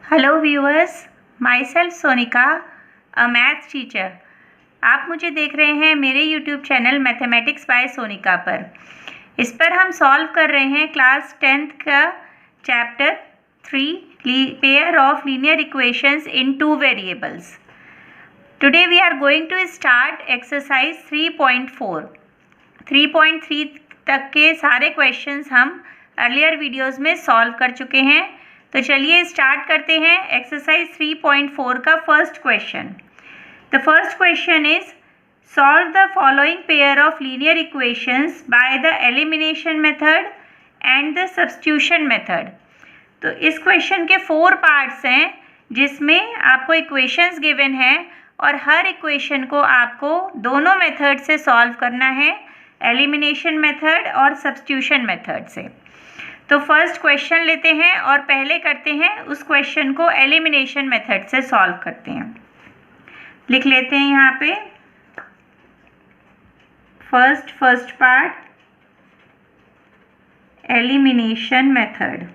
Hello viewers, my self Sonika, a maths teacher. आप मुझे देख रहे हैं मेरे YouTube channel mathematics bye Sonika पर। इस पर हम सॉल्व कर रहे हैं क्लास 10th का chapter 3 pair of linear equations in 2 variables. Today we are going to start exercise 3.4। 3.3 तक के सारे क्वेश्चंस हम अर्लियर वीडियोस में सॉल्व कर चुके हैं। तो चलिए स्टार्ट करते हैं एक्सरसाइज 3.4 का first question. The first question is solve the following pair of linear equations by the elimination method and the substitution method. तो इस क्वेश्चन के 4 पार्ट्स हैं जिसमें आपको इक्वेशंस गिवन है और हर इक्वेशन को आपको दोनों मेथड से सॉल्व करना है, एलिमिनेशन मेथड और सब्स्टिट्यूशन मेथड से। तो फर्स्ट क्वेश्चन लेते हैं और पहले करते हैं उस क्वेश्चन को एलिमिनेशन मेथड से सॉल्व करते हैं। लिख लेते हैं यहाँ पे फर्स्ट पार्ट एलिमिनेशन मेथड।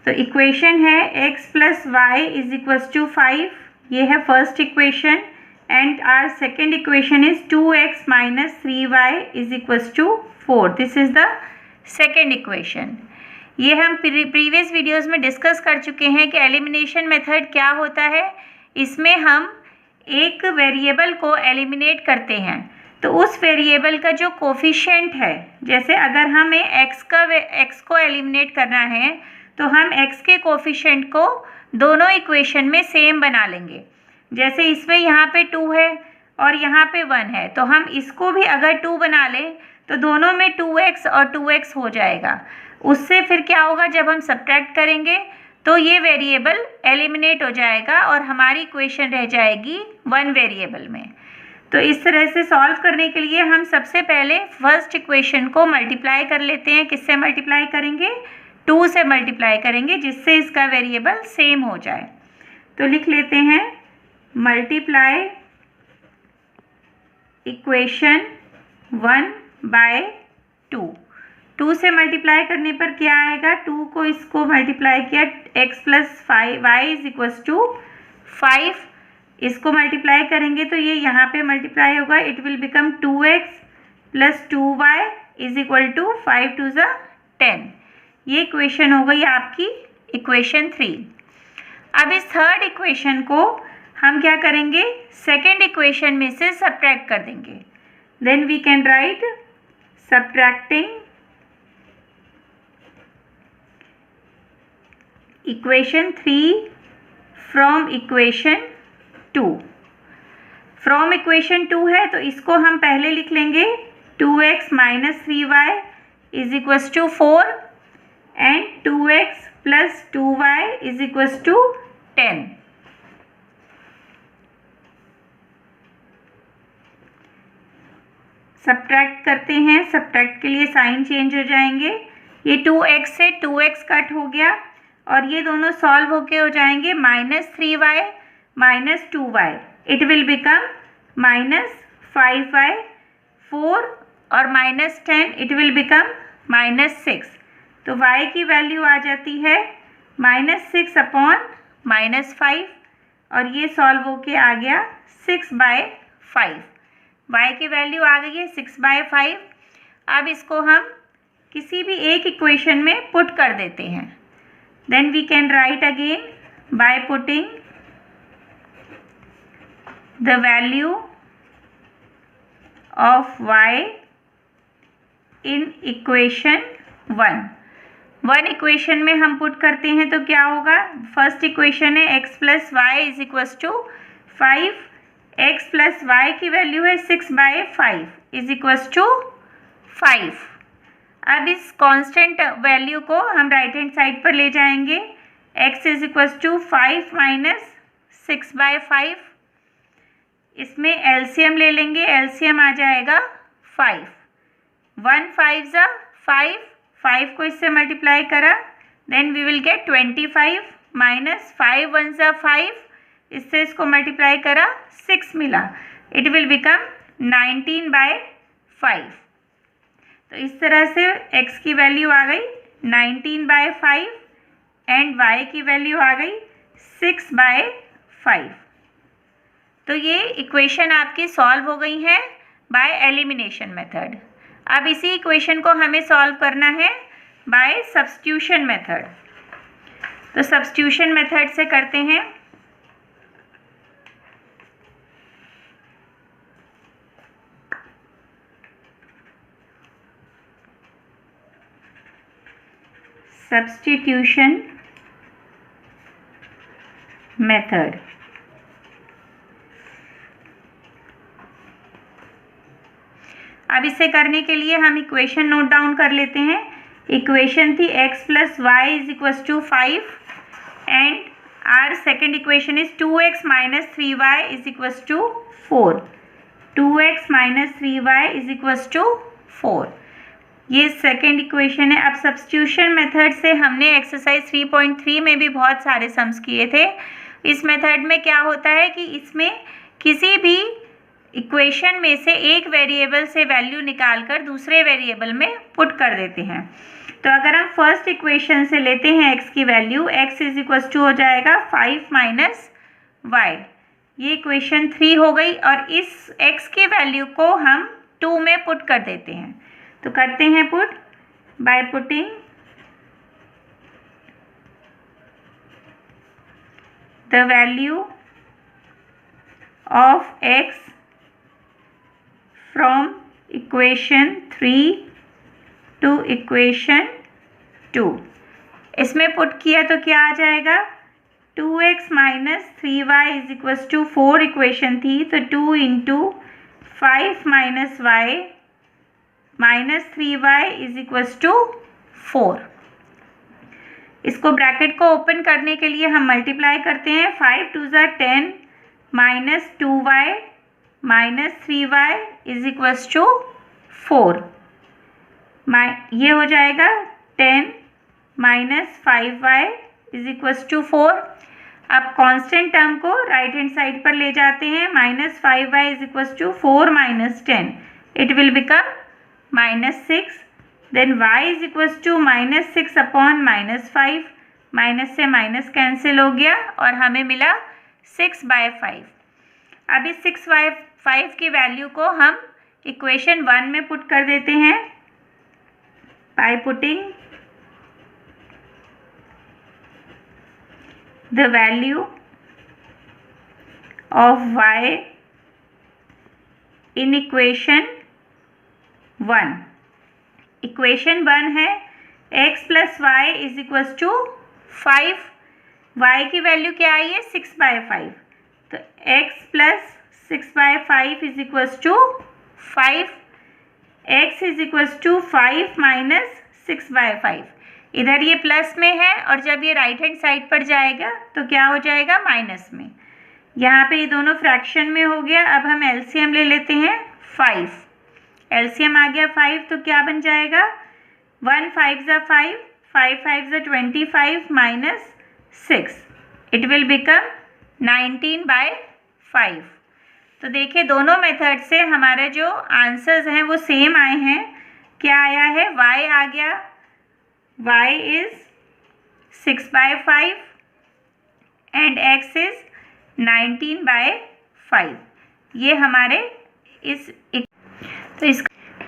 तो इक्वेशन है x + y = 5, ये है first equation, and our second equation is 2x - 3y = 4। This is the second equation. ये हम प्रीवियस वीडियोस में डिस्कस कर चुके हैं कि एलिमिनेशन मेथड क्या होता है। इसमें हम एक वेरिएबल को एलिमिनेट करते हैं, तो उस वेरिएबल का जो कोफिशिएंट है, जैसे अगर हमें x को एलिमिनेट करना है तो हम x के कोफिशिएंट को दोनों इक्वेशन में सेम बना लेंगे। जैसे इसमें यहाँ पे 2 है और यहाँ पे 1 है, तो हम इसको भी अगर 2 बना लें तो दोनों में 2x और 2x हो जाएगा। उससे फिर क्या होगा, जब हम सब्ट्रैक्ट करेंगे तो ये वेरिएबल एलिमिनेट हो जाएगा और हमारी इक्वेशन रह जाएगी 1 वेरिएबल में। तो इस तरह से सॉल्व करने के लिए हम सबसे पहले फर्स्ट इक्वेशन को मल्टीप्लाई कर लेते हैं। किससे मल्टीप्लाई करेंगे? 2 से मल्टीप्लाई करेंगे, जिससे इसका वेरिएबल सेम हो जाए। तो लिख लेते हैं मल्टीप्लाई इक्वेशन 1 बाय 2। 2 से मल्टीप्लाई करने पर क्या आएगा? 2 को इसको मल्टीप्लाई किया, x + y = 5। इसको मल्टीप्लाई करेंगे तो ये यहाँ पे मल्टीप्लाई होगा, it will become 2x + 2y = 5 × 10। ये इक्वेशन हो गई आपकी इक्वेशन 3। अब इस थर्ड इक्वेशन को हम क्या करेंगे? सेकेंड इक्वेशन में से सब्ट्रैक्ट कर देंगे। Then we can write subtracting equation 3 from equation 2। From equation 2 है तो इसको हम पहले लिख लेंगे 2x - 3y = 4 and 2x + 2y = 10। Subtract करते हैं, सब्ट्रैक्ट के लिए साइन चेंज हो जाएंगे। ये 2x से 2x कट हो गया और ये दोनों सॉल्व होके हो जाएंगे -3y - 2y। It will become -5y, 4 और -10, इट विल बिकम -6। तो y की वैल्यू आ जाती है -6 / -5 और ये सॉल्व होके आ गया 6/5। y की वैल्यू आ गई है 6/5। अब इसको हम किसी भी एक इक्वेशन में पुट कर देते हैं। Then we can write again by putting the value of y in equation 1 equation में हम पुट करते हैं तो क्या होगा? फर्स्ट इक्वेशन है x + y = 5। x + y की वैल्यू है 6/5 = 5। अब इस कांस्टेंट वैल्यू को हम राइट हैंड साइड पर ले जाएंगे। x = 5 - 6/5। इसमें एलसीएम ले लेंगे, एलसीएम आ जाएगा 5। 1 5 = 5, 5 को इससे मल्टीप्लाई करा, then we will get 25 minus 5 one ज़ा 5, इससे इसको मल्टीप्लाई करा 6 मिला, इट विल बिकम 19/5। तो इस तरह से x की वैल्यू आ गई 19/5 एंड y की वैल्यू आ गई 6/5। तो ये इक्वेशन आपकी सॉल्व हो गई है बाय एलिमिनेशन मेथड। अब इसी इक्वेशन को हमें सॉल्व करना है बाय सब्स्टिट्यूशन मेथड। तो सब्स्टिट्यूशन मेथड से करते हैं। Substitution method. अब इसे करने के लिए हम इक्वेशन नोट डाउन कर लेते हैं। इक्वेशन थी x + y = 5 and our second equation is 2x - 3y = 4। 2x - 3y = 4, ये सेकेंड इक्वेशन है। अब सब्स्टिट्यूशन मेथड से हमने एक्सरसाइज 3.3 में भी बहुत सारे सम्स किए थे। इस मेथड में क्या होता है कि इसमें किसी भी इक्वेशन में से एक वेरिएबल से वैल्यू निकालकर दूसरे वेरिएबल में पुट कर देते हैं। तो अगर हम फर्स्ट इक्वेशन से लेते हैं x की वैल्यू, x = हो जाएगा 5 - y, ये इक्वेशन 3 हो गई। और इस x की वैल्यू को हम 2 में पुट कर देते हैं। तो करते हैं put by putting the value of x from equation 3 to equation 2। इसमें पुट किया तो क्या आ जाएगा, 2x - 3y = 4 इक्वेशन थी, तो 2 × 5 - y - 3y = 4। इसको ब्रैकेट को ओपन करने के लिए हम मल्टीप्लाई करते हैं। 5 × 2 = 10 - 2y - 3y = 4। ये हो जाएगा 10 - 5y = 4। अब कांस्टेंट टर्म को राइट हैंड साइड पर ले जाते हैं। -5y = 4 - 10, it will become -6। Then y = -6/-5, minus से माइनस कैंसिल हो गया और हमें मिला 6/5। अब इस 6/5 की वैल्यू को हम इक्वेशन 1 में पुट कर देते हैं bye putting the value of y in equation 1। Equation 1 है x + y = 5, y की वैल्यू क्या आई है 6/5, तो x + 6/5 = 5, x = 5 - 6/5। इधर ये प्लस में है और जब ये राइट हैंड साइड पर जाएगा तो क्या हो जाएगा माइनस में। यहाँ पे ये दोनों फ्रैक्शन में हो गया। अब हम एलसीएम ले लेते हैं 5, एलसीएम आ गया 5, तो क्या बन जाएगा 1 × 5 = 5, 5 × 5 = 25 - 6, इट विल बिकम 19/5। तो देखिए दोनों मेथड से हमारे जो आंसर्स हैं वो सेम आए हैं। क्या आया है, y आ गया, y is 6/5 and x is 19/5। ये हमारे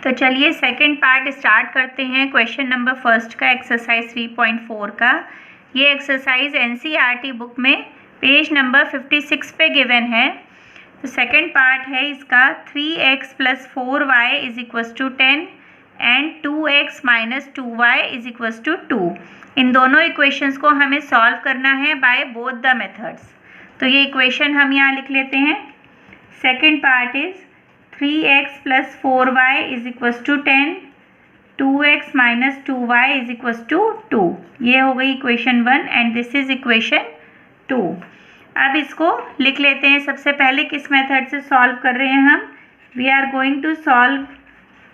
तो चलिए सेकंड पार्ट स्टार्ट करते हैं। क्वेश्चन नंबर फर्स्ट का एक्सरसाइज 3.4 का। ये एक्सरसाइज एनसीईआरटी बुक में पेज नंबर 56 पे गिवन है। तो सेकंड पार्ट है इसका 3x + 4y = 10 and 2x - 2y = 2। इन दोनों इक्वेशंस को हमें सॉल्व करना है बाय बोथ द मेथड्स। तो ये इक्वेशन हम यहाँ लिख लेते हैं। Second part is 3x + 4y = 10, 2x - 2y = 2। ये हो गई equation 1 and this is equation 2। अब इसको लिख लेते हैं। सबसे पहले किस मेथड से सॉल्व कर रहे हैं हम, we are going to solve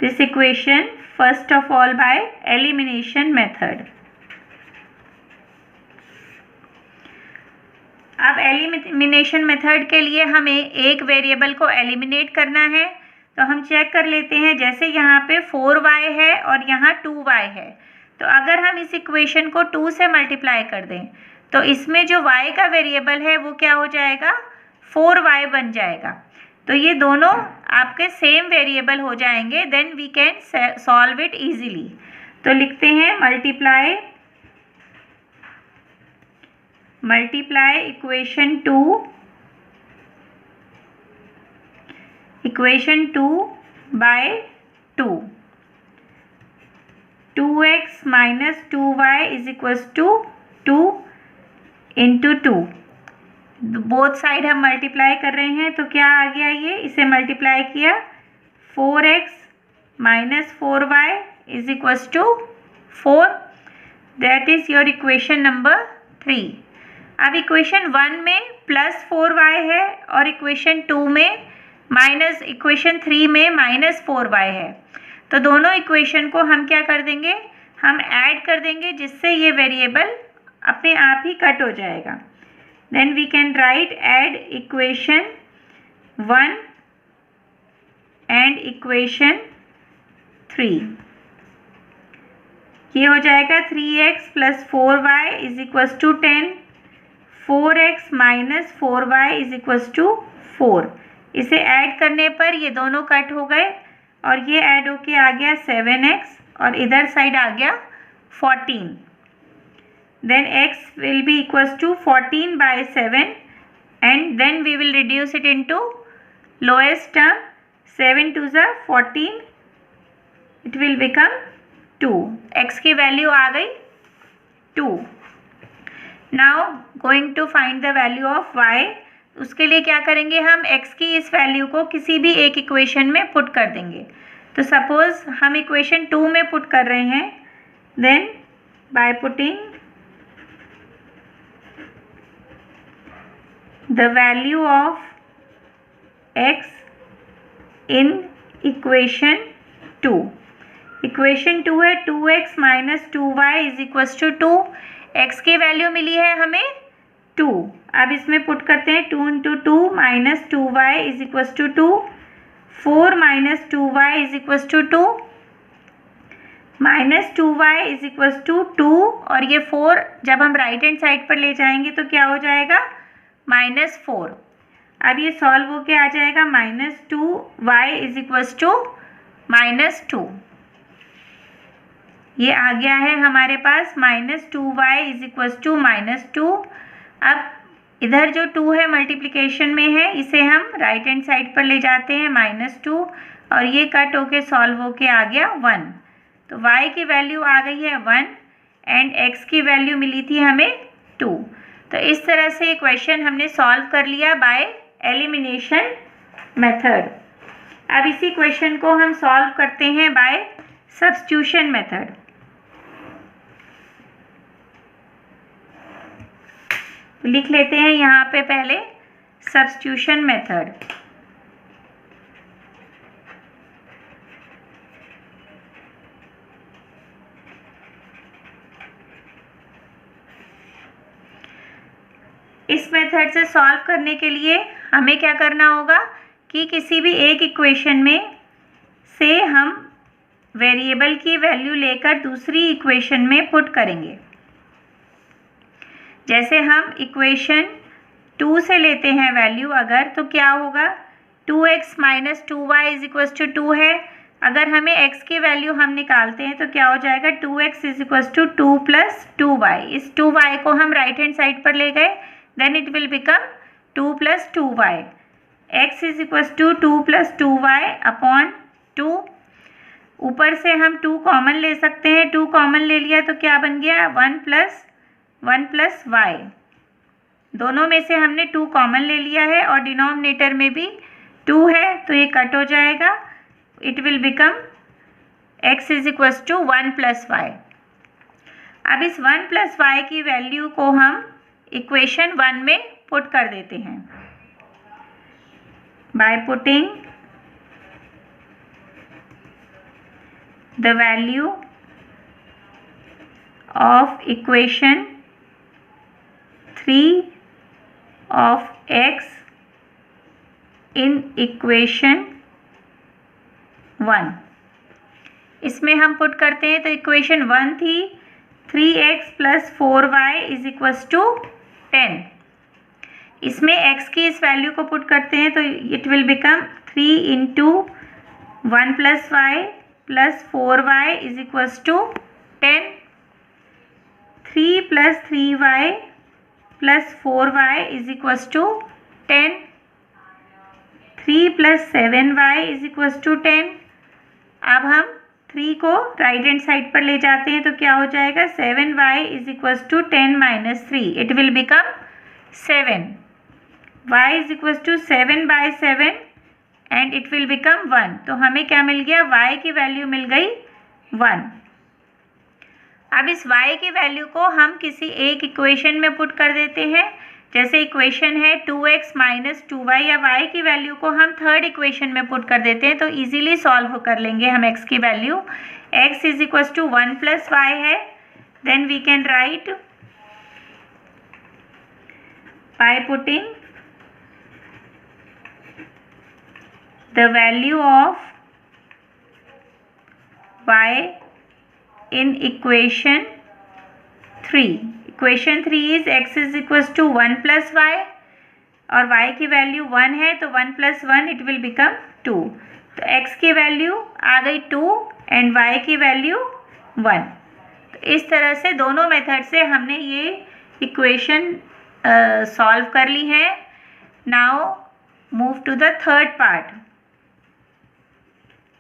this equation first of all by elimination method. अब एलिमिनेशन मेथड के लिए हमें एक वेरिएबल को एलिमिनेट करना है, तो हम चेक कर लेते हैं। जैसे यहाँ पे 4y है और यहाँ 2y है, तो अगर हम इस इक्वेशन को 2 से मल्टीप्लाई कर दें तो इसमें जो y का वेरिएबल है वो क्या हो जाएगा, 4y बन जाएगा। तो ये दोनों आपके सेम वेरिएबल हो जाएंगे, then we can solve it easily. तो लिखते हैं multiply equation 2 by 2, 2x minus 2y is equals to 2 into 2। Both side हम मल्टीप्लाई कर रहे हैं, तो क्या आ गया, ये इसे मल्टीप्लाई किया 4x minus 4y is equals to 4। That is your equation number 3। अब इक्वेशन 1 में प्लस 4y है और इक्वेशन 2 में इक्वेशन 3 में माइनस 4y है, तो दोनों इक्वेशन को हम क्या कर देंगे, हम ऐड कर देंगे, जिससे ये वेरिएबल अपने आप ही कट हो जाएगा। Then we can write add equation 1 and equation 3। ये हो जाएगा 3x plus 4y is equals to 10, 4x minus 4y is equals to 4। इसे ऐड करने पर ये दोनों कट हो गए और ये ऐड होके आ गया 7x और इधर साइड आ गया 14। Then x will be equals to 14 by 7 and then we will reduce it into lowest term, 7 two ज़ा 14, इट विल बिकम 2। x की वैल्यू आ गई 2। Now going to find the value of y। उसके लिए क्या करेंगे, हम x की इस वैल्यू को किसी भी एक इक्वेशन में पुट कर देंगे। तो सपोज हम इक्वेशन 2 में पुट कर रहे हैं, then by putting the value of x in equation 2। Equation 2 है 2x minus 2y is equals to 2। x की वैल्यू मिली है हमें 2। अब इसमें पुट करते हैं 2 into 2 minus 2y is equals to 2, 4 minus 2y is equals to 2, minus 2y is equals to 2 और ये 4 जब हम राइट हैंड साइड पर ले जाएंगे तो क्या हो जाएगा, माइनस 4। अब ये सॉल्व होके आ जाएगा minus 2y is equals to minus 2। ये आ गया है हमारे पास minus 2y is equals to minus 2। अब इधर जो 2 है मल्टीप्लिकेशन में है, इसे हम राइट हैंड साइड पर ले जाते हैं माइनस 2 और ये कट होके सॉल्व होके आ गया 1। तो y की वैल्यू आ गई है 1 एंड x की वैल्यू मिली थी हमें 2। तो इस तरह से ये क्वेश्चन हमने सॉल्व कर लिया बाय एलिमिनेशन मेथड। अब इसी क्वेश्चन को हम सॉल्व करते हैं बाय सब्स्टिट्यूशन मेथड। लिख लेते हैं यहाँ पे पहले सब्स्टिट्यूशन मेथड। इस मेथड से सॉल्व करने के लिए हमें क्या करना होगा कि किसी भी एक इक्वेशन में से हम वेरिएबल की वैल्यू लेकर दूसरी इक्वेशन में पुट करेंगे। जैसे हम इक्वेशन 2 से लेते हैं वैल्यू अगर, तो क्या होगा, 2x minus 2y is equals to 2 है। अगर हमें x की वैल्यू हम निकालते हैं तो क्या हो जाएगा, 2x is equals to 2 plus 2y। इस 2y को हम राइट हैंड साइड पर ले गए, then it will become 2 plus 2y। x is equals to 2 plus 2y upon 2। ऊपर से हम 2 कॉमन ले सकते हैं, 2 कॉमन ले लिया तो क्या बन गया, 1 प्लस y। दोनों में से हमने 2 कॉमन ले लिया है और डिनोमिनेटर में भी 2 है, तो ये कट हो जाएगा, it will become x is equals to 1 plus y। अब इस 1 प्लस y की वैल्यू को हम इक्वेशन 1 में पुट कर देते हैं bye putting the value of equation 3 of x in equation 1। इसमें हम पुट करते हैं तो इक्वेशन 1 थी 3x + 4y = 10। इसमें x की इस वैल्यू को पुट करते हैं तो it will become 3 × 1 + y + 4y = 10। 3 + 3y + 4y = 10। 3 + 7y = 10। अब हम 3 को राइट हैंड साइड पर ले जाते हैं तो क्या हो जाएगा 7y = 10 - 3। It will become 7। y = 7/7 and it will become 1। तो हमें क्या मिल गया, y की वैल्यू मिल गई 1। अब इस y की वैल्यू को हम किसी एक इक्वेशन में पुट कर देते हैं। जैसे इक्वेशन है 2x - 2y, या y की वैल्यू को हम थर्ड इक्वेशन में पुट कर देते हैं तो इजीली सॉल्व कर लेंगे हम x की वैल्यू। x = 1 + y है, then we can write by putting the value of y in equation 3. Equation 3 is x = 1 + y और y की वैल्यू 1 है तो 1 + 1 इट विल बिकम 2। तो x की वैल्यू आ गई 2 एंड y की वैल्यू 1। तो इस तरह से दोनों मेथड से हमने ये इक्वेशन सॉल्व कर ली है। Now move to the third part.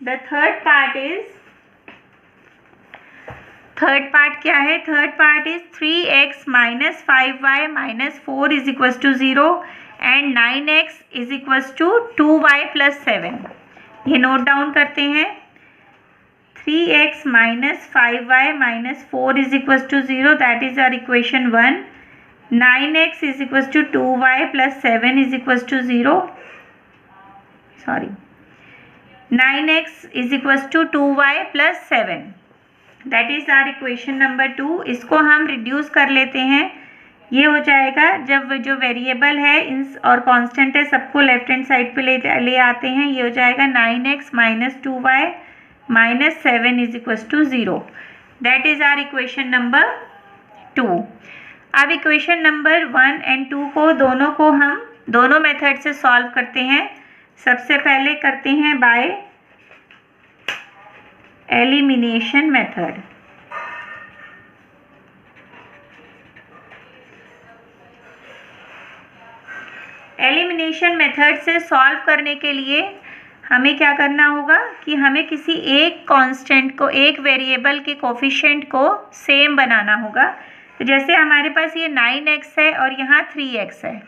The third part क्या है? Third part is 3x - 5y - 4 = 0 and 9x = 2y + 7। ये नोट डाउन करते हैं। 3x - 5y - 4 = 0, that is our equation 1। 9x = 2y + 7 = 0। Sorry, 9x = 2y + 7, that is our equation number 2। इसको हम reduce कर लेते हैं। ये हो जाएगा, जब जो वेरिएबल है और कांस्टेंट है सबको लेफ्ट हैंड साइड पे ले आते हैं। ये हो जाएगा 9x - 2y - 7 = 0, that is our equation number 2। अब इक्वेशन नंबर 1 एंड 2 को दोनों हम दोनों मेथड से सॉल्व करते हैं। सबसे पहले करते हैं bye elimination method. Elimination method से सॉल्व करने के लिए हमें क्या करना होगा कि हमें किसी एक कांस्टेंट को, एक वेरिएबल के कोफिशिएंट को सेम बनाना होगा। तो जैसे हमारे पास ये 9x है और यहाँ 3x है,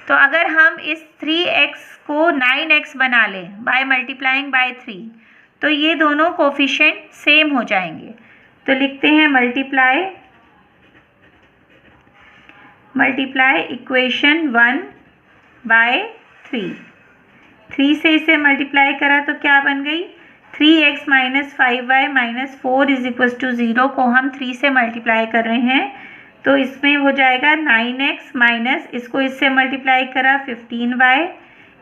तो अगर हम इस 3x को 9x बना लें बाय मल्टीप्लाइंग बाय 3 तो ये दोनों कोफिशिएंट सेम हो जाएंगे। तो लिखते हैं मल्टीप्लाई इक्वेशन 1 बाय 3। 3 से इसे मल्टीप्लाई करा तो क्या बन गई, 3x - 5y - 4 = 0 को हम 3 से मल्टीप्लाई कर रहे हैं तो इसमें हो जाएगा 9x माइनस इसको इससे मल्टीप्लाई करा 15y,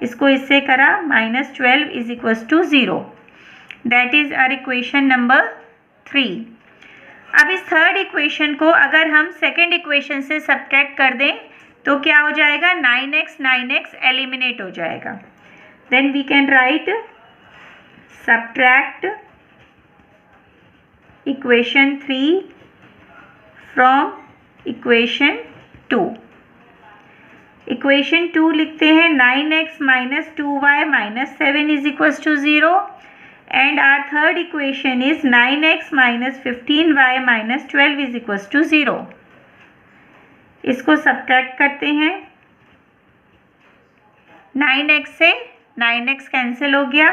इसको इससे करा -12 = 0, that is our equation number 3। अब इस थर्ड इक्वेशन को अगर हम सेकेंड इक्वेशन से सब्ट्रैक्ट कर दें तो क्या हो जाएगा, 9x एलिमिनेट हो जाएगा। Then we can write subtract equation 3 from equation 2। Equation 2 लिखते हैं 9x - 2y - 7 = 0 and our third equation is 9x - 15y - 12 = 0। इसको सब्ट्रैक्ट करते हैं। 9x से 9x कैंसिल हो गया,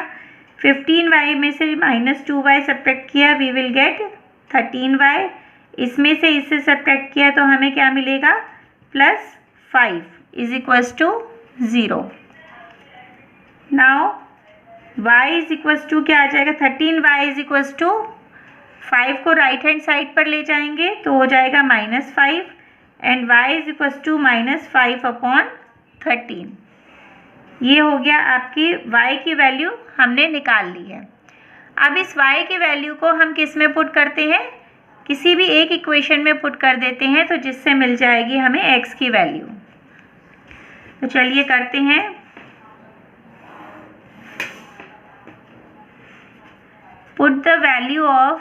15y में से -2y सब्ट्रैक्ट किया, वी विल गेट 13y। इसमें से इससे सब्ट्रैक्ट किया तो हमें क्या मिलेगा, +5 = 0। नाउ y = क्या आ जाएगा, 13y = 5 को राइट हैंड साइड पर ले जाएंगे तो हो जाएगा -5 एंड y = -5/3। 13। ये हो गया आपकी y की वैल्यू हमने निकाल ली है। अब इस y की वैल्यू को हम किस में पुट करते हैं, किसी भी एक इक्वेशन में पुट कर देते हैं, तो जिससे मिल जाएगी हमें x की वैल्यू। तो चलिए करते हैं। Put the value of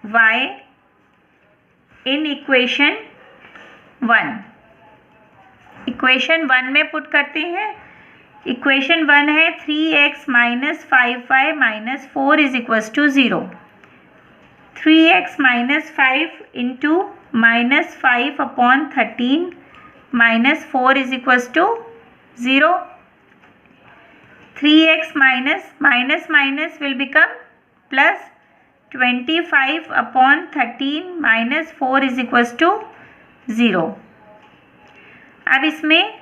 y in equation 1। Equation 1 में पुट करते हैं। इक्वेशन 1 है 3x minus 5y minus 4 is equals to 0। 3x minus 5 into minus 5 upon 13 minus 4 is equals to 0। 3x minus minus minus will become plus 25 upon 13 minus 4 is equals to 0। अब इसमें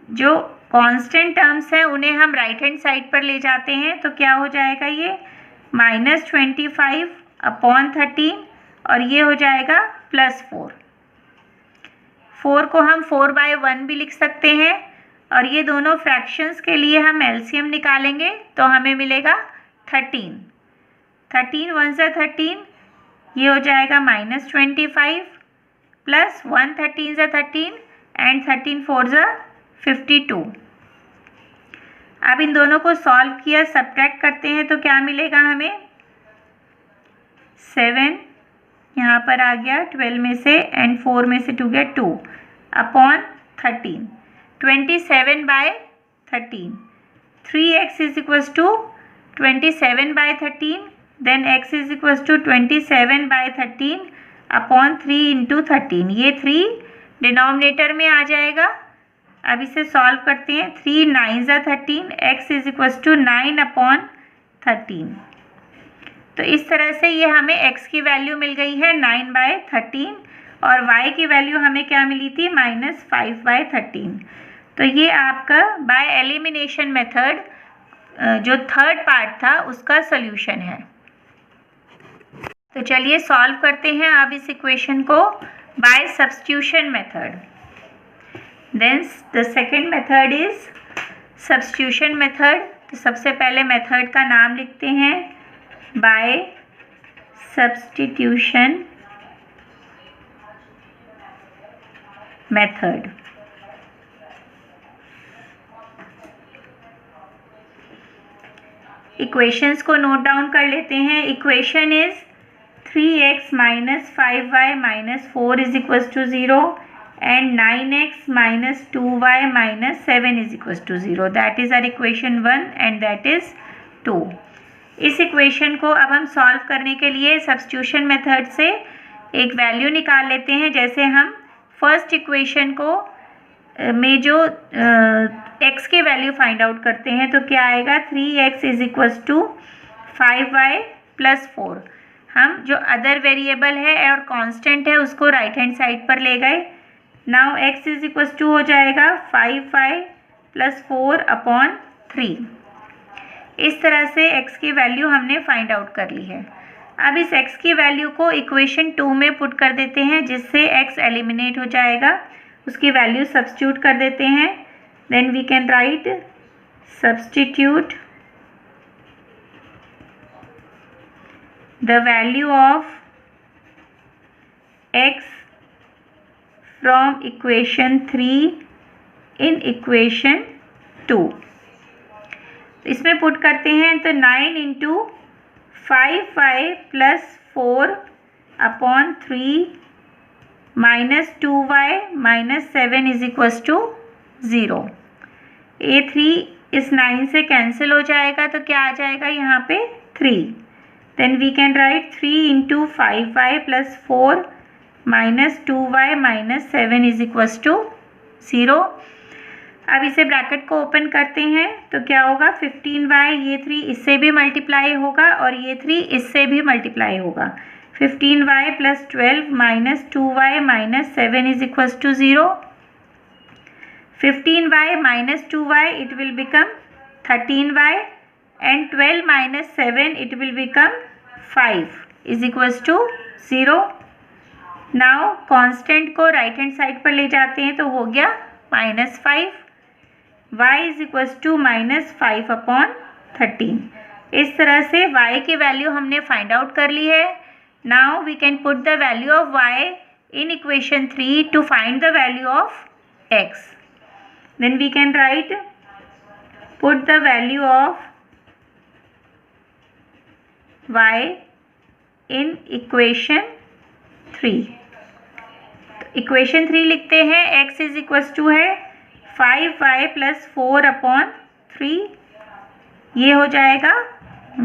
जो constant terms हैं उन्हें हम right hand side पर ले जाते हैं, तो क्या हो जाएगा, ये माइनस 25 अपॉन 13 और ये हो जाएगा प्लस 4। 4 को हम 4/1 भी लिख सकते हैं और ये दोनों फ्रैक्शंस के लिए हम एलसीएम निकालेंगे तो हमें मिलेगा 13। 13 1 सा 13, ये हो जाएगा माइनस 25 प्लस 1 13 सा 13 एंड 13 4 सा 52। अब इन दोनों को सॉल्व किया, सब्ट्रैक्ट करते हैं तो क्या मिलेगा हमें, 7 यहाँ पर आ गया 12 में से एंड 4 में से 2 गया 2 upon 13, 27/13। 3x is equals to 27/13, then x is equals to 27/13 upon 3 into 13। ये 3 डिनोमिनेटर में आ जाएगा। अब इसे सॉल्व करते हैं। 3 9 ज़ा 13, x is equals to 9 upon 13। तो इस तरह से ये हमें x की वैल्यू मिल गई है 9/13 और y की वैल्यू हमें क्या मिली थी, -5/13। तो ये आपका बाय एलिमिनेशन मेथड जो थर्ड पार्ट था उसका सॉल्यूशन है। तो चलिए सॉल्व करते हैं अब इस इक्वेशन को by substitution method. Then the second method is substitution method. तो सबसे पहले मेथड का नाम लिखते हैं बाय सब्स्टिट्यूशन मेथड। इक्वेशंस को नोट डाउन कर लेते हैं। Equation is 3x minus 5y minus 4 is equals to 0 and 9x minus 2y minus 7 is equals to 0। That is our equation 1 and that is 2। इस equation को अब हम solve करने के लिए सब्स्टिट्यूशन मेथड से एक वैल्यू निकाल लेते हैं। जैसे हम फर्स्ट इक्वेशन को में जो x की वैल्यू फाइंड आउट करते हैं तो क्या आएगा, 3x is equals to 5y plus 4। हम जो अदर वेरिएबल है और कांस्टेंट है उसको राइट हैंड साइड पर ले गए। Now x is equals to हो जाएगा 5y प्लस 4 अपॉन 3। इस तरह से x की वैल्यू हमने फाइंड आउट कर ली है। अब इस x की वैल्यू को इक्वेशन 2 में पुट कर देते हैं जिससे x एलिमिनेट हो जाएगा। उसकी वैल्यू सब्स्टिट्यूट कर देते हैं। Then we can write substitute the value of x from equation 3 in equation 2। इसमें पुट करते हैं तो 9 into 5y plus 4 upon 3 minus 2y minus 7 is equals to 0। ये 3 इस 9 से कैंसिल हो जाएगा तो क्या आ जाएगा यहाँ पे 3। Then we can write 3 into 5y plus 4 minus 2y minus 7 is equals to 0। अब इसे ब्रैकेट को ओपन करते हैं तो क्या होगा, 15y, ये 3 इससे भी मल्टीप्लाई होगा और ये 3 इससे भी मल्टीप्लाई होगा। 15y plus 12 minus 2y minus 7 is equals to 0। 15y minus 2y it will become 13y and 12 minus 7 it will become 5 is equals to 0. Now constant को राइट हैंड साइड पर ले जाते हैं तो हो गया -5, y इज इक्वल्स टू -5/13। इस तरह से y की वैल्यू हमने फाइंड आउट कर ली है। Now we can put the value of y in equation 3 to find the value of x. Then we can write, put the value of y in equation 3. Equation 3 लिखते हैं, x is equals to है 5y + 4/3, ये हो जाएगा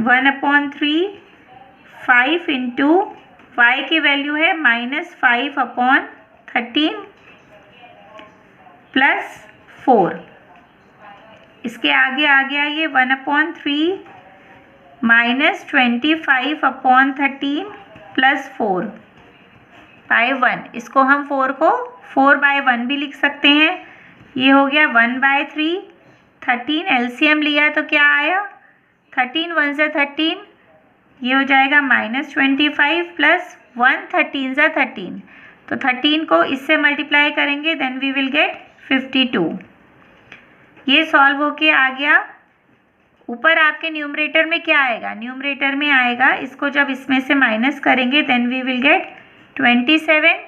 1/3, 5 into y की value है -5/13 plus 4, इसके आगे आ गया ये 1/3 -25/13 प्लस 4 बाय 1। इसको हम 4 को 4/1 भी लिख सकते हैं। ये हो गया 1/3, 13 एलसीएम लिया तो क्या आया 13 1 × 13, ये हो जाएगा -25 प्लस 1 13 × 13, तो 13 को इससे मल्टीप्लाई करेंगे देन वी विल गेट 52। ये सॉल्व होके आ गया। ऊपर आपके न्यूमरेटर में क्या आएगा, न्यूमरेटर में आएगा, इसको जब इसमें से माइनस करेंगे देन वी विल गेट 27,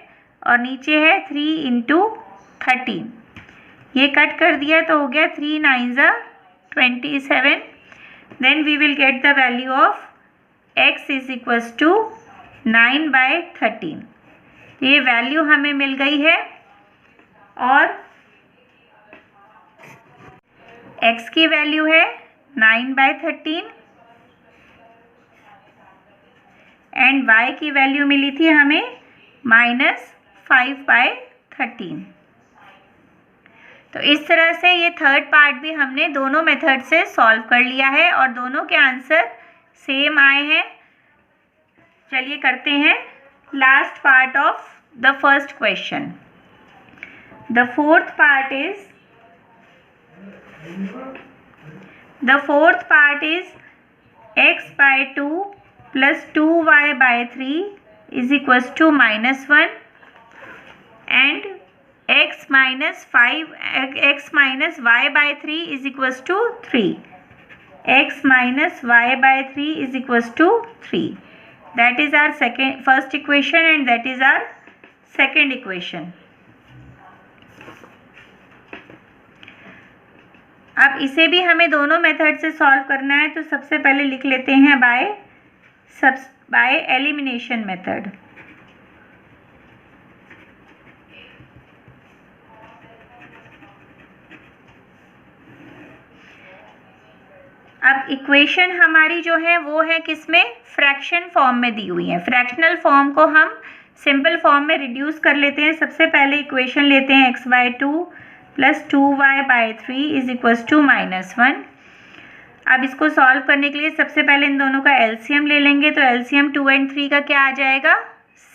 और नीचे है 3 × 13, ये कट कर दिया तो हो गया 3 9 × 27। Then we will get the value of x is equals to 9/13। ये वैल्यू हमें मिल गई है, और x की वैल्यू है 9/13 एंड y की वैल्यू मिली थी हमें -5/13। तो इस तरह से ये थर्ड पार्ट भी हमने दोनों मेथड से सॉल्व कर लिया है और दोनों के आंसर सेम आए हैं। चलिए करते हैं last part of the first question. The fourth part is x/2 + 2y/3 is equals to -1 and x minus y/3 is equals to 3. x minus y/3 is equals to 3. That is our first equation and that is our second equation. अब इसे भी हमें दोनों method से solve करना है, तो सबसे पहले लिख लेते हैं बाय एलिमिनेशन मेथड। अब इक्वेशन हमारी जो है वो है किसमें, फ्रैक्शन फॉर्म में दी हुई है। फ्रैक्शनल फॉर्म को हम सिंपल फॉर्म में रिड्यूस कर लेते हैं। सबसे पहले इक्वेशन लेते हैं x/2 + 2y/3 is equals to -1। अब इसको सॉल्व करने के लिए सबसे पहले इन दोनों का एलसीएम ले लेंगे, तो एलसीएम 2 और 3 का क्या आ जाएगा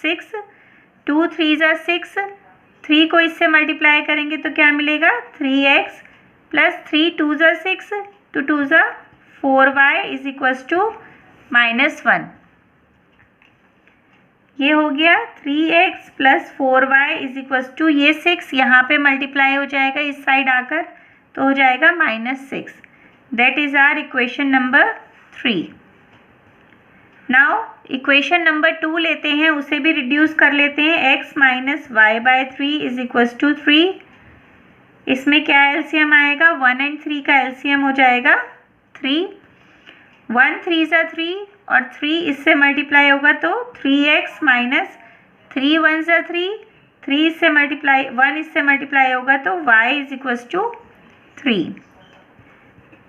6, 2 3 × 6, 3 को इससे मल्टीप्लाई करेंगे तो क्या मिलेगा 3x + 3 2 × 6, 2 2 × 4y is equals to -1। ये हो गया 3x + 4y is equals to, ये 6 यहाँ पे मल्टीप्लाई हो जाएगा इस साइड आकर, तो हो जाएगा -6। That is our equation number 3। Now equation number 2 लेते हैं, उसे भी रिड्यूस कर लेते हैं। x - y/3 is equals to 3। इसमें क्या एलसीएम आएगा, 1 और 3 का एलसीएम हो जाएगा 3, 1 3 × 3 और 3 इससे मल्टीप्लाई होगा तो 3x - 3 1 × 3, 3 इससे मल्टीप्लाई 1 इससे मल्टीप्लाई होगा तो y is equals to 3,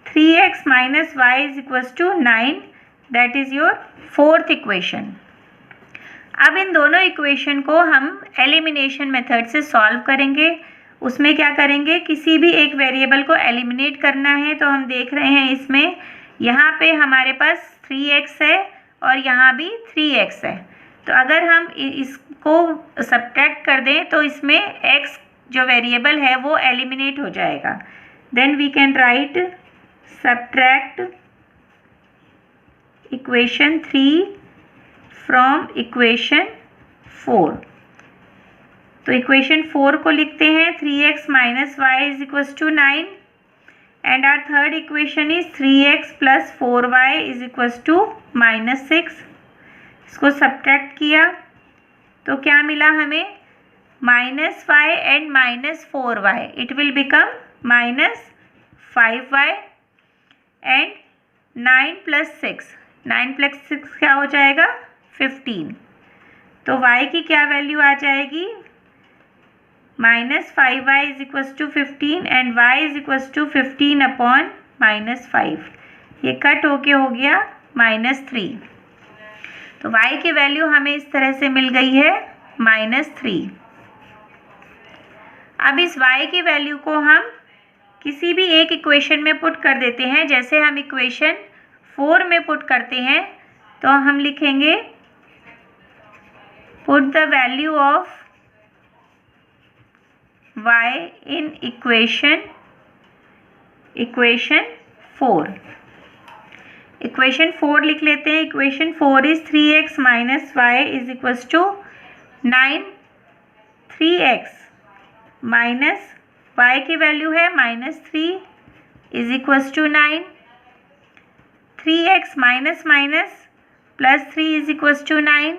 3x - y is equals to 9। That is your fourth equation. अब इन दोनों इक्वेशन को हम एलिमिनेशन मेथड से सॉल्व करेंगे। उसमें क्या करेंगे, किसी भी एक वेरिएबल को एलिमिनेट करना है। तो हम देख रहे हैं इसमें यहाँ पे हमारे पास 3x है और यहाँ भी 3x है, तो अगर हम इसको सब्ट्रैक्ट कर दें तो इसमें x जो वेरिएबल है वो एलिमिनेट हो जाएगा। Then we can write subtract equation 3 from equation 4। तो इक्वेशन 4 को लिखते हैं 3x minus y is equals to 9 and our third equation is 3x plus 4y is equals to -6। इसको सब्ट्रैक्ट किया तो क्या मिला हमें, -5 and -4y, it will become -5y and 9 plus 6, 9 plus 6 क्या हो जाएगा 15। तो y की क्या वैल्यू आ जाएगी, -5y is equals to 15 and y is equals to 15 upon -5। ये कट होके हो गया -3। तो y की वैल्यू हमें इस तरह से मिल गई है -3। अब इस y की वैल्यू को हम किसी भी एक इक्वेशन में पुट कर देते हैं। जैसे हम इक्वेशन 4 में पुट करते हैं तो हम लिखेंगे put the value of y in equation 4। Equation 4 लिख लेते हैं। इक्वेशन 4 इज 3x minus y is equals to 9। 3x minus y की वैल्यू है -3 is equals to 9। 3x minus minus plus 3 is equals to 9।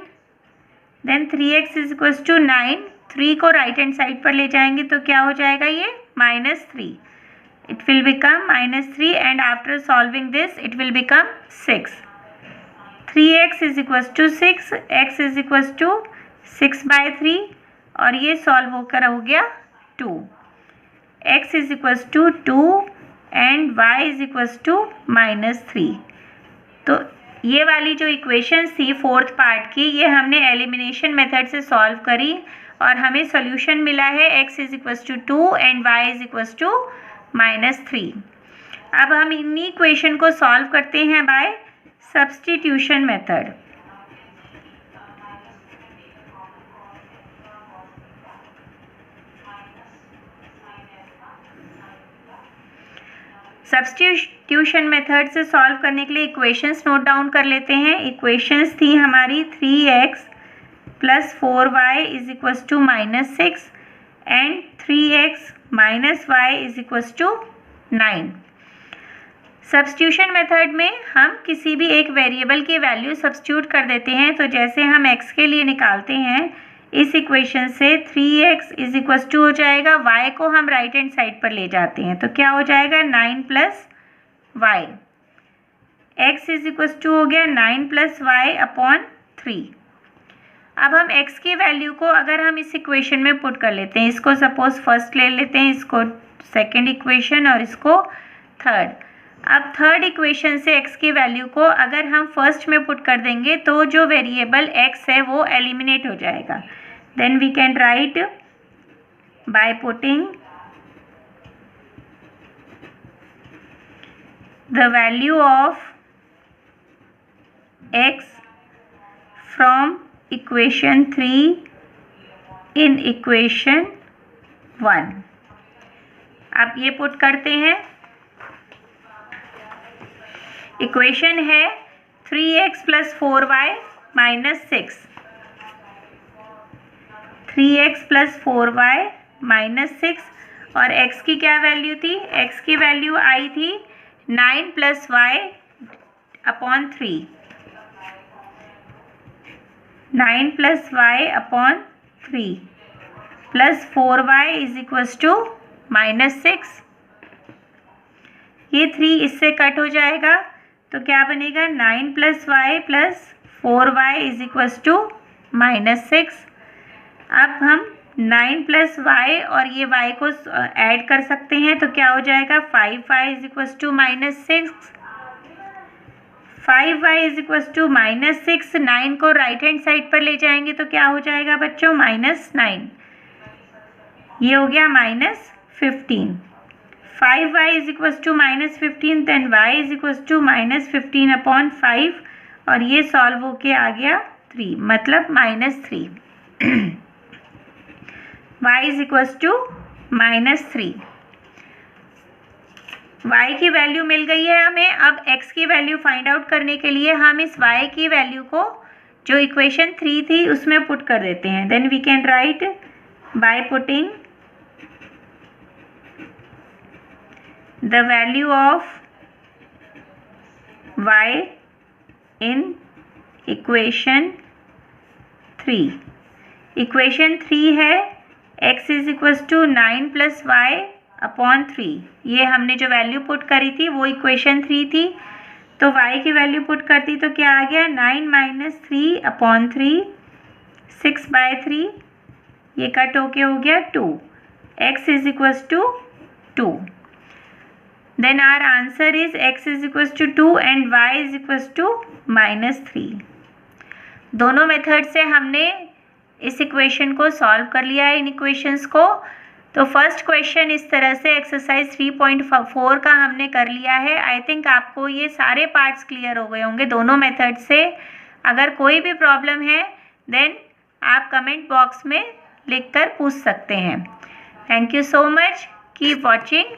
Then 3x is equals to 9। 3 को right hand side पर ले जाएंगे तो क्या हो जाएगा, ये -3। It will become -3 and after solving this it will become 6. 3x is equals to 6, x is equals to 6/3 और ये सॉल्व होकर हो गया 2। x is equals to 2 and y is equals to -3। तो ये वाली जो इक्वेशन थी 4th पार्ट की, ये हमने एलिमिनेशन मेथड से सॉल्व करी और हमें सॉल्यूशन मिला है x is equals to 2 and y is equals to -3। अब हम इन्हीं इक्वेशन को सॉल्व करते हैं by substitution method. Substitution method से सॉल्व करने के लिए इक्वेशंस नोट डाउन कर लेते हैं। इक्वेशंस थी हमारी 3x plus 4y is equals to -6 and 3x minus y is equals to 9। Substitution method में हम किसी भी एक वेरिएबल की वैल्यू सब्स्टिट्यूट कर देते हैं। तो जैसे हम x के लिए निकालते हैं इस इक्वेशन से 3x इज इक्वल्स टू हो जाएगा, y को हम राइट हैंड साइड पर ले जाते हैं तो क्या हो जाएगा 9 plus y. x is equals to हो गया 9 प्लस वाई अपॉन 3। अब हम x की वैल्यू को अगर हम इस इक्वेशन में पुट कर लेते हैं, इसको सपोज फर्स्ट ले लेते हैं, इसको सेकंड इक्वेशन और इसको थर्ड। अब थर्ड इक्वेशन से x की वैल्यू को अगर हम फर्स्ट में पुट कर देंगे तो जो वेरिएबल x है वो एलिमिनेट हो जाएगा। Then we can write by putting the value of x from equation 3 in equation 1। अब ये पुट करते हैं। इक्वेशन है 3x plus 4y minus 6। 3x plus 4y minus 6 और x की क्या वैल्यू थी, x की वैल्यू आई थी 9 plus y upon 3। 9 plus y upon 3 plus 4y is equals to -6। ये 3 इससे कट हो जाएगा तो क्या बनेगा 9 plus y plus 4y is equals to -6। अब हम 9 प्लस वाई और ये y को ऐड कर सकते हैं तो क्या हो जाएगा 5y is equals to -6। 5y is equals to -6। 9 को राइट हैंड साइड पर ले जाएंगे तो क्या हो जाएगा बच्चों -9। ये हो गया -15। 5y is equals to -15 then y is equals to -15 upon 5 और ये सॉल्व होके आ गया 3 मतलब -3। y is equals to -3। y की वैल्यू मिल गई है हमें। अब x की वैल्यू फाइंड आउट करने के लिए हम इस y की वैल्यू को जो इक्वेशन 3 थी उसमें पुट कर देते हैं। Then we can write by putting the value of y in equation 3. Equation 3 है x is equals to 9 plus y upon 3. ये हमने जो वैल्यू पुट करी थी वो इक्वेशन 3 थी. तो y की वैल्यू पुट करती तो क्या आ गया 9 माइनस 3 अपॉन 3, 6/3. ये कट होके हो गया 2. x is equals to 2. Then our answer is x is equals to 2 and y is equals to -3. दोनों मेथड से हमने इस इक्वेशन को सॉल्व कर लिया है, इन इक्वेशंस को. तो फर्स्ट क्वेश्चन इस तरह से एक्सरसाइज 3.4 का हमने कर लिया है. आई थिंक आपको ये सारे पार्ट्स क्लियर हो गए होंगे दोनों मेथड से. अगर कोई भी प्रॉब्लम है देन आप कमेंट बॉक्स में लिखकर पूछ सकते हैं. Thank you so much. Keep watching.